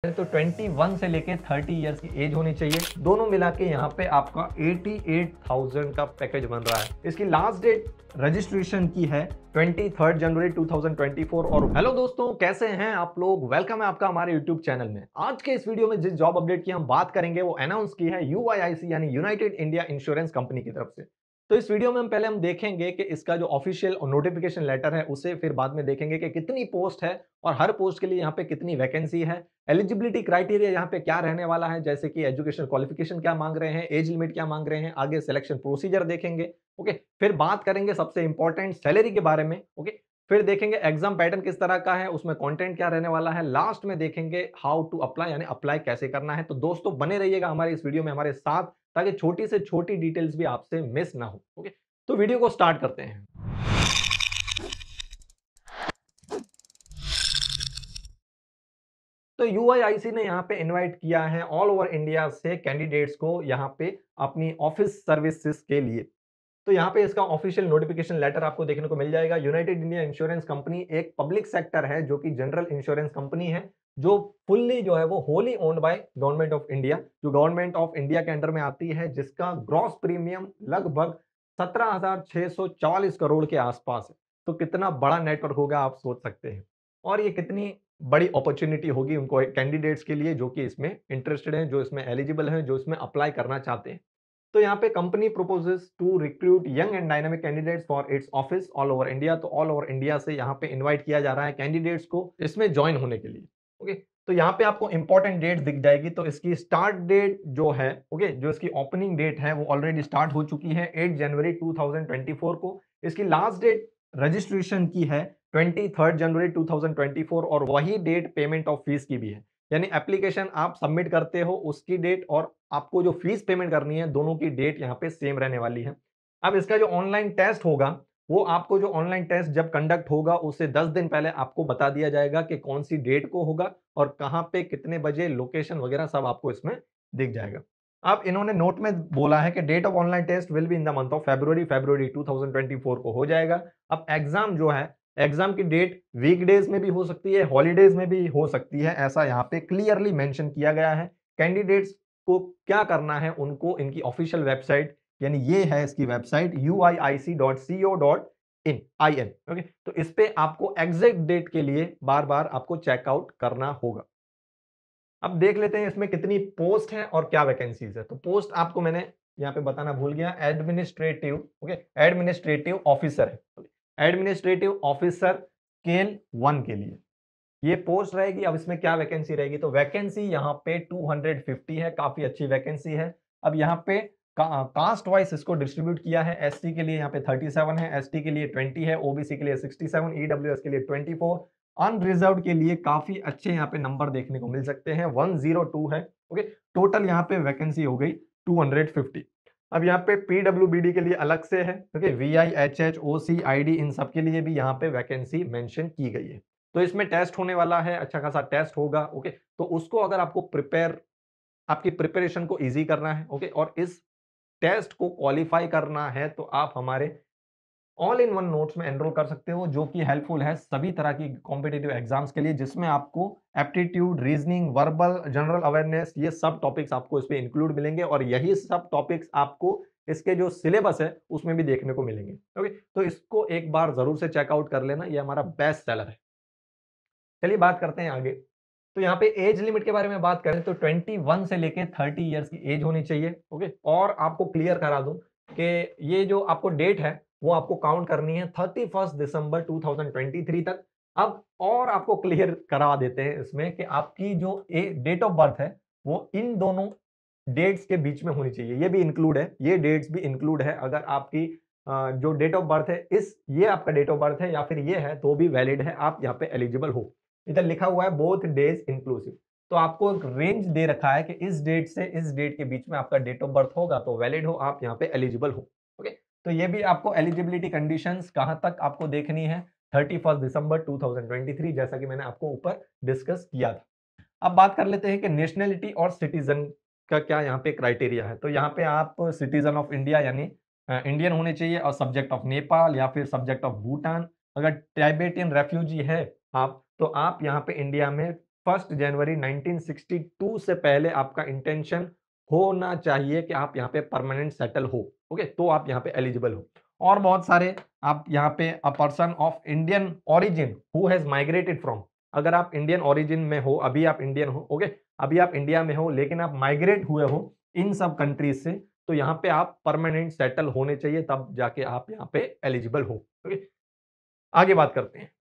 तो 21 से लेके 30 इयर्स की एज होनी चाहिए। दोनों मिला के यहाँ पे आपका 88,000 का पैकेज बन रहा है। इसकी लास्ट डेट रजिस्ट्रेशन की है 23 जनवरी 2024। और हेलो दोस्तों, कैसे हैं आप लोग? वेलकम है आपका हमारे यूट्यूब चैनल में। आज के इस वीडियो में जिस जॉब अपडेट की हम बात करेंगे वो अनाउंस की है यूआईआईसी यानी यूनाइटेड इंडिया इंश्योरेंस कंपनी की तरफ से। तो इस वीडियो में हम देखेंगे कि इसका जो ऑफिशियल नोटिफिकेशन लेटर है उसे, फिर बाद में देखेंगे कि कितनी पोस्ट है और हर पोस्ट के लिए यहाँ पे कितनी वैकेंसी है, एलिजिबिलिटी क्राइटेरिया यहाँ पे क्या रहने वाला है, जैसे कि एजुकेशन क्वालिफिकेशन क्या मांग रहे हैं, एज लिमिट क्या मांग रहे हैं, आगे सिलेक्शन प्रोसीजर देखेंगे। ओके, फिर बात करेंगे सबसे इंपॉर्टेंट सैलरी के बारे में। ओके, फिर देखेंगे एग्जाम पैटर्न किस तरह का है, उसमें कंटेंट क्या रहने वाला है। लास्ट में देखेंगे हाउ टू अप्लाई यानी अप्लाई कैसे करना है। तो दोस्तों बने रहिएगा हमारे इस वीडियो में हमारे साथ, ताकि छोटी से छोटी डिटेल्स भी आपसे मिस ना हो। ओके, तो वीडियो को स्टार्ट करते हैं। तो यूआईआईसी ने यहाँ पे इनवाइट किया है ऑल ओवर इंडिया से कैंडिडेट्स को यहाँ पे अपनी ऑफिस सर्विसेज के लिए। तो यहाँ पे इसका ऑफिशियल नोटिफिकेशन लेटर आपको देखने को मिल जाएगा। यूनाइटेड इंडिया इंश्योरेंस कंपनी एक पब्लिक सेक्टर है जो कि जनरल इंश्योरेंस कंपनी है, जो फुल्ली जो है वो wholly owned by government of India, जो गवर्नमेंट ऑफ इंडिया के अंडर में आती है, जिसका ग्रॉस प्रीमियम लगभग 17,644 करोड़ के आसपास है। तो कितना बड़ा नेटवर्क होगा आप सोच सकते हैं, और ये कितनी बड़ी अपॉर्चुनिटी होगी उनको कैंडिडेट्स के लिए जो कि इसमें इंटरेस्टेड हैं, जो इसमें एलिजिबल हैं, जो इसमें अप्लाई करना चाहते हैं। तो यहाँ पे company proposes to recruit young and dynamic candidates for its office all over India. तो ऑल ओवर इंडिया से यहाँ पे इनवाइट किया जा रहा है कैंडिडेट्स को इसमें ज्वाइन होने के लिए। ओके, तो यहाँ पे आपको इंपॉर्टेंट डेट दिख जाएगी। तो इसकी स्टार्ट डेट जो है, ओके, जो इसकी ओपनिंग डेट है वो ऑलरेडी स्टार्ट हो चुकी है 8 जनवरी 2024 को। इसकी लास्ट डेट रजिस्ट्रेशन की है 23 जनवरी 2024, और वही डेट पेमेंट ऑफ फीस की भी है। यानी एप्लीकेशन आप सबमिट करते हो उसकी डेट और आपको जो फीस पेमेंट करनी है, दोनों की डेट यहाँ पे सेम रहने वाली है। अब इसका जो ऑनलाइन टेस्ट होगा, वो आपको जो ऑनलाइन टेस्ट जब कंडक्ट होगा उससे 10 दिन पहले आपको बता दिया जाएगा कि कौन सी डेट को होगा और कहाँ पे कितने बजे, लोकेशन वगैरह सब आपको इसमें दिख जाएगा। अब इन्होंने नोट में बोला है कि date of online test will be in the month of फरवरी 2024 को हो जाएगा। अब एग्जाम जो है, एग्जाम की डेट वीकडेज में भी हो सकती है, हॉलीडेज में भी हो सकती है, ऐसा यहाँ पे क्लियरली मेंशन किया गया है। कैंडिडेट्स को क्या करना है, उनको इनकी ऑफिशियल वेबसाइट, यानी ये है इसकी वेबसाइट uiic.co.in। ओके, तो इस पे आपको एग्जैक्ट डेट के लिए बार बार आपको चेकआउट करना होगा। अब देख लेते हैं इसमें कितनी पोस्ट है और क्या वैकेंसीज है। तो पोस्ट आपको मैंने यहाँ पे बताना भूल गया, एडमिनिस्ट्रेटिव, ओके, एडमिनिस्ट्रेटिव ऑफिसर है। एडमिनिस्ट्रेटिव ऑफिसर स्केल 1 के लिए ये पोस्ट रहेगी। अब इसमें क्या वैकेंसी रहेगी, तो वैकेंसी यहाँ पे 250 है, काफी अच्छी वैकेंसी है। अब यहाँ पे कास्ट वाइज इसको डिस्ट्रीब्यूट किया है। एसटी के लिए यहाँ पे 37 है, एसटी के लिए 20 है, ओबीसी के लिए 67, ईडब्ल्यूएस के लिए 24, अनरिजर्व्ड के लिए काफी अच्छे यहाँ पे नंबर देखने को मिल सकते हैं, 102 है। ओके, टोटल यहाँ पे वैकेंसी हो गई 250। अब यहाँ पे पीडब्ल्यूबीडी के लिए अलग से है, ओके, वीआई, एचएच, ओसी, आईडी, इन सब के लिए भी यहाँ पे वैकेंसी मेंशन की गई है। तो इसमें टेस्ट होने वाला है, अच्छा खासा टेस्ट होगा। ओके, तो उसको अगर आपको आपकी प्रिपरेशन को इजी करना है, ओके, और इस टेस्ट को क्वालिफाई करना है, तो आप हमारे ऑल इन वन नोट्स में एनरोल कर सकते हो, जो कि हेल्पफुल है सभी तरह की कॉम्पिटिटिव एग्जाम्स के लिए, जिसमें आपको aptitude, reasoning, verbal, general awareness, ये सब टॉपिक्स आपको इसमें इंक्लूड मिलेंगे, और यही सब टॉपिक्स आपको इसके जो सिलेबस है उसमें भी देखने को मिलेंगे। ओके, तो इसको एक बार जरूर से चेकआउट कर लेना, ये हमारा बेस्ट सेलर है। चलिए बात करते हैं आगे। तो यहाँ पे एज लिमिट के बारे में बात करें तो 21 से लेके 30 इयर्स की एज होनी चाहिए। ओके, और आपको क्लियर करा दूं कि ये जो आपको डेट है वो आपको काउंट करनी है 31 दिसंबर 2023 तक। अब और आपको क्लियर करा देते हैं इसमें कि आपकी जो डेट ऑफ बर्थ है वो इन दोनों डेट्स के बीच में होनी चाहिए। ये भी इंक्लूड है, ये डेट्स भी इंक्लूड है। अगर आपकी जो डेट ऑफ बर्थ है, ये आपका डेट ऑफ बर्थ है या फिर ये है, तो भी वैलिड है, आप यहाँ पे एलिजिबल हो। इधर लिखा हुआ है बोथ डेज इंक्लूसिव। तो आपको एक रेंज दे रखा है कि इस डेट से इस डेट के बीच में आपका डेट ऑफ बर्थ होगा तो वैलिड हो, आप यहाँ पे एलिजिबल हो। ओके, तो ये भी आपको एलिजिबिलिटी कंडीशंस कहाँ तक आपको देखनी है, 31 दिसंबर 2023, जैसा कि मैंने आपको ऊपर डिस्कस किया था। अब बात कर लेते हैं कि नेशनैलिटी और सिटीजन का क्या यहाँ पे क्राइटेरिया है। तो यहाँ पे आप सिटीजन ऑफ इंडिया यानी इंडियन होने चाहिए, और सब्जेक्ट ऑफ नेपाल या फिर सब्जेक्ट ऑफ भूटान। अगर टाइबेटियन रेफ्यूजी है आप, तो आप यहाँ पे इंडिया में 1 जनवरी 1962 से पहले आपका इंटेंशन होना चाहिए कि आप यहाँ पे परमानेंट सेटल हो, ओके, तो आप यहाँ पे एलिजिबल हो। और बहुत सारे आप यहाँ पे a person of Indian origin who has migrated from, अगर आप इंडियन ओरिजिन में हो, अभी आप इंडियन हो, ओके, अभी आप इंडिया में हो लेकिन आप माइग्रेट हुए हो इन सब कंट्रीज से, तो यहाँ पे आप परमानेंट सेटल होने चाहिए, तब जाके आप यहाँ पे एलिजिबल हो, ओके। आगे बात करते हैं,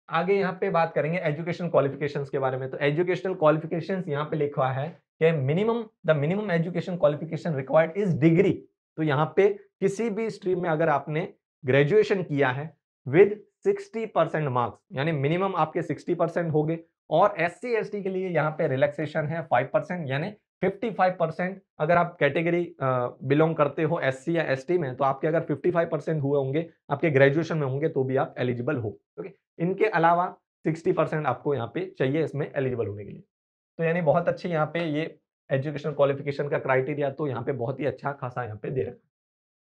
आगे यहाँ पे बात करेंगे एजुकेशन क्वालिफिकेशंस के बारे में। तो एजुकेशनल क्वालिफिकेशंस यहाँ पे लिखा है कि minimum education qualification required is degree. तो यहाँ पे किसी भी स्ट्रीम में अगर आपने ग्रेजुएशन किया है विद 60% मार्क्स, यानी मिनिमम आपके 60% हो गए, और SC ST के लिए यहाँ पे रिलैक्सेशन है 5%, यानी 55%। अगर आप कैटेगरी बिलोंग करते हो SC या ST में, तो आपके अगर 55% हुए होंगे, आपके ग्रेजुएशन में होंगे, तो भी आप एलिजिबल हो, ओके। इनके अलावा 60% आपको यहाँ पे चाहिए इसमें एलिजिबल होने के लिए। तो यानी बहुत अच्छी यहाँ पे ये एजुकेशन क्वालिफिकेशन का क्राइटेरिया तो यहाँ पे बहुत ही अच्छा खासा यहाँ पे दे रखा है।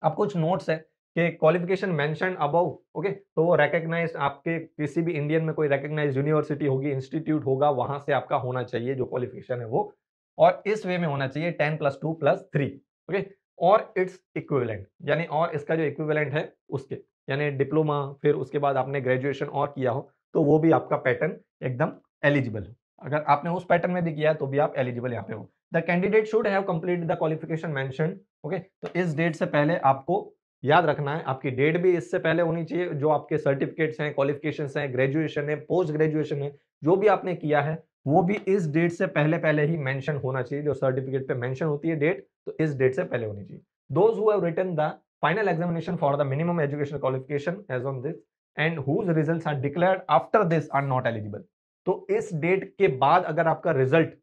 अब कुछ नोट्स है कि क्वालिफिकेशन मेंशन अबव, ओके, तो वो रिकॉग्नाइज्ड आपके किसी भी इंडियन में कोई रिकॉग्नाइज्ड यूनिवर्सिटी होगी, इंस्टीट्यूट होगा, वहां से आपका होना चाहिए जो क्वालिफिकेशन है वो, और इस वे में होना चाहिए 10+2+3, ओके, और इट्स इक्विवेलेंट, यानी और इसका जो इक्विवेलेंट है उसके, यानी डिप्लोमा, फिर उसके बाद आपने ग्रेजुएशन और किया हो, तो वो भी आपका पैटर्न एकदम एलिजिबल हो। अगर आपने उस पैटर्न में भी किया है तो भी आप एलिजिबल यहाँ पे हो। The candidate should have completed the qualification mentioned, okay, तो इस डेट से पहले आपको याद रखना है, आपकी डेट भी इससे पहले होनी चाहिए, जो आपके सर्टिफिकेट्स हैं, क्वालिफिकेशंस हैं, ग्रेजुएशन है, पोस्ट ग्रेजुएशन है, जो भी आपने किया है वो भी इस डेट से पहले पहले ही मेंशन होना चाहिए। जो सर्टिफिकेट पे मेंशन होती है डेट, तो इस डेट से पहले होनी चाहिए। Those who have written the final examination for the minimum education qualification as on this and whose results are declared after this are not eligible. तो इस डेट के बाद अगर आपका रिजल्ट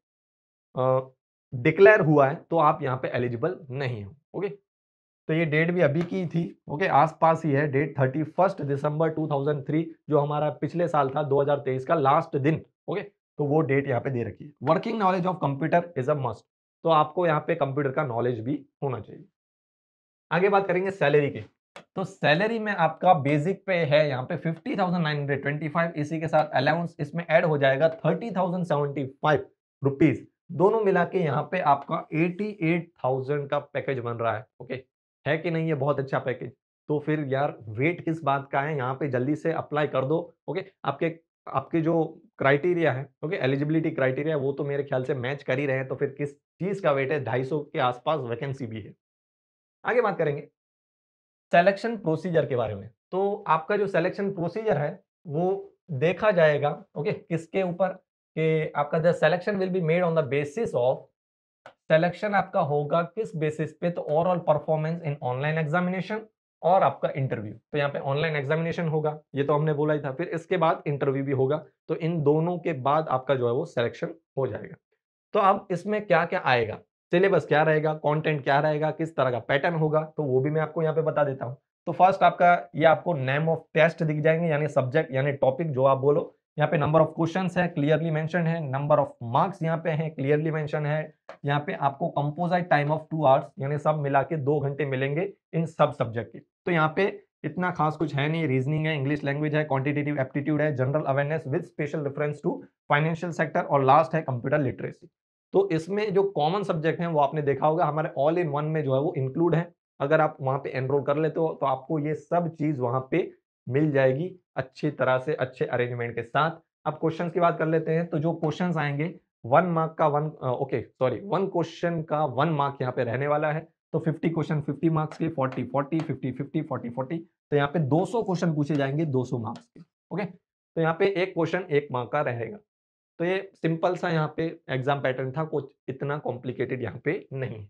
डिक्लेयर हुआ है तो आप यहाँ पे एलिजिबल नहीं हो, ओके। तो ये डेट भी अभी की थी, ओके, आसपास ही है डेट, 31 दिसंबर 2003, जो हमारा पिछले साल था 2023 का लास्ट दिन, ओके, तो वो डेट यहाँ पे दे रखी है। Working knowledge of computer is a must, तो आपको यहाँ पे कंप्यूटर का नॉलेज भी होना चाहिए। आगे बात करेंगे सैलरी की। तो सैलरी में आपका बेसिक पे है यहाँ पे 50,925, इसी के साथ अलाउंस इसमें ऐड हो जाएगा 30,075 रुपीज, दोनों मिला के यहाँ पे आपका 88,000 का पैकेज बन रहा है, ओके। है कि नहीं ये बहुत अच्छा पैकेज? तो फिर यार वेट किस बात का है, यहाँ पे जल्दी से अप्लाई कर दो, ओके। आपके आपके जो क्राइटेरिया है, ओके, एलिजिबिलिटी क्राइटेरिया, वो तो मेरे ख्याल से मैच कर ही रहे हैं, तो फिर किस चीज का वेट है, 250 के आसपास वैकेंसी भी है। आगे बात करेंगे सिलेक्शन प्रोसीजर के बारे में। तो आपका जो सिलेक्शन प्रोसीजर है वो देखा जाएगा, ओके, किसके ऊपर, कि आपका the selection will be made on the basis of, selection आपका होगा किस बेसिस पे, तो overall performance in online examination और आपका इंटरव्यू। तो यहाँ पे ऑनलाइन एग्जामिनेशन होगा, ये तो हमने बोला ही था, फिर इसके बाद इंटरव्यू भी होगा, तो इन दोनों के बाद आपका जो है वो सिलेक्शन हो जाएगा। तो अब इसमें क्या क्या आएगा, सिलेबस क्या रहेगा, कंटेंट क्या रहेगा, किस तरह का पैटर्न होगा, तो वो भी मैं आपको यहाँ पे बता देता हूँ। तो फर्स्ट आपका ये आपको नेम ऑफ टेस्ट दिख जाएंगे, यानी सब्जेक्ट यानी टॉपिक जो आप बोलो। यहाँ पे नंबर ऑफ क्वेश्चंस है, क्लियरली मेंशन है, नंबर ऑफ मार्क्स यहाँ पे है, क्लियरली मेंशन है। यहाँ पे आपको कंपोजिट टाइम ऑफ 2 आवर्स, यानी सब मिला के 2 घंटे मिलेंगे इन सब सब्जेक्ट के। तो यहाँ पे इतना खास कुछ है नहीं, रीजनिंग है, इंग्लिश लैंग्वेज है, क्वांटिटेटिव एप्टीट्यूड है, general awareness with special reference to financial sector, और लास्ट है कंप्यूटर लिटरेसी। तो इसमें जो कॉमन सब्जेक्ट हैं वो आपने देखा होगा हमारे ऑल इन वन में जो है वो इंक्लूड है। अगर आप वहां पे एनरोल कर लेते हो तो आपको ये सब चीज वहां पे मिल जाएगी अच्छी तरह से, अच्छे अरेंजमेंट के साथ। अब क्वेश्चंस की बात कर लेते हैं। तो जो क्वेश्चंस आएंगे 1 मार्क का 1 क्वेश्चन का 1 मार्क यहाँ पे रहने वाला है। तो 50 क्वेश्चन 50 मार्क्स के, 40 40 50 50 40 40, तो यहाँ पे 200 क्वेश्चन पूछे जाएंगे 200 मार्क्स के, ओके। तो यहाँ पे एक क्वेश्चन 1 मार्क का रहेगा। तो ये सिंपल सा यहाँ पे एग्जाम पैटर्न था, कुछ इतना कॉम्प्लिकेटेड यहाँ पे नहीं है।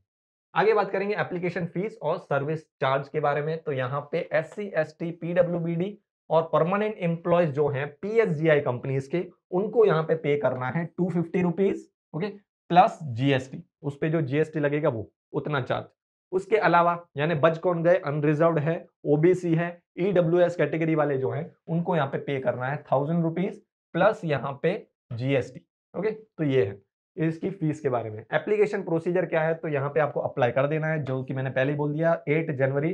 आगे बात करेंगे एप्लीकेशन फीस और सर्विस चार्ज के बारे में। तो यहाँ पे SC ST PWBD और परमानेंट एम्प्लॉयज जो हैं PSGI कंपनीज के, उनको यहाँ पे पे करना है 250 रुपीज, ओके, प्लस GST, उस पे जो GST लगेगा वो उतना चार्ज। उसके अलावा यानी बच कौन गए, अनरिजर्व्ड है, OBC है, EWS कैटेगरी वाले जो हैं उनको यहाँ पे करना है 1000 रुपीज प्लस यहाँ पे GST, ओके। तो ये है इसकी फीस के बारे में। एप्लीकेशन प्रोसीजर क्या है, तो यहाँ पे आपको अप्लाई कर देना है, जो कि मैंने पहले ही बोल दिया, 8 जनवरी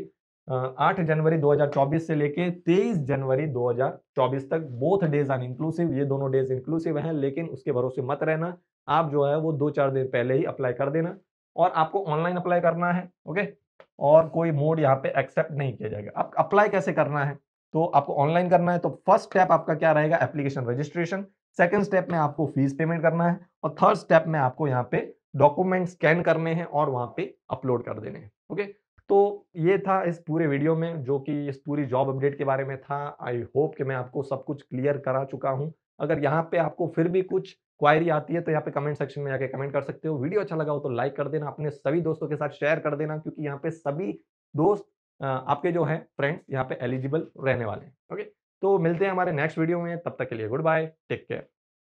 8 जनवरी 2024 से लेके 23 जनवरी 2024 तक, बोथ डेज आर इंक्लूसिव, ये दोनों डेज इंक्लूसिव हैं, लेकिन उसके भरोसे मत रहना। आप जो है वो 2-4 दिन पहले ही अप्लाई कर देना, और आपको ऑनलाइन अप्लाई करना है, ओके। और कोई मोड यहाँ पे एक्सेप्ट नहीं किया जाएगा। अब अप्लाई कैसे करना है, तो आपको ऑनलाइन करना है, तो फर्स्ट स्टेप आपका क्या रहेगा, एप्लीकेशन रजिस्ट्रेशन। सेकंड स्टेप में आपको फीस पेमेंट करना है, और थर्ड स्टेप में आपको यहाँ पे डॉक्यूमेंट स्कैन करने हैं और वहां पे अपलोड कर देने हैं, ओके। तो ये था इस पूरे वीडियो में, जो कि इस पूरी जॉब अपडेट के बारे में था। आई होप कि मैं आपको सब कुछ क्लियर करा चुका हूं। अगर यहाँ पे आपको फिर भी कुछ क्वायरी आती है तो यहाँ पे कमेंट सेक्शन में जाके कमेंट कर सकते हो। वीडियो अच्छा लगा हो तो लाइक कर देना, अपने सभी दोस्तों के साथ शेयर कर देना, क्योंकि यहाँ पे सभी दोस्त आपके जो है फ्रेंड्स यहाँ पे एलिजिबल रहने वाले हैं, ओके। तो मिलते हैं हमारे नेक्स्ट वीडियो में, तब तक के लिए गुड बाय, टेक केयर।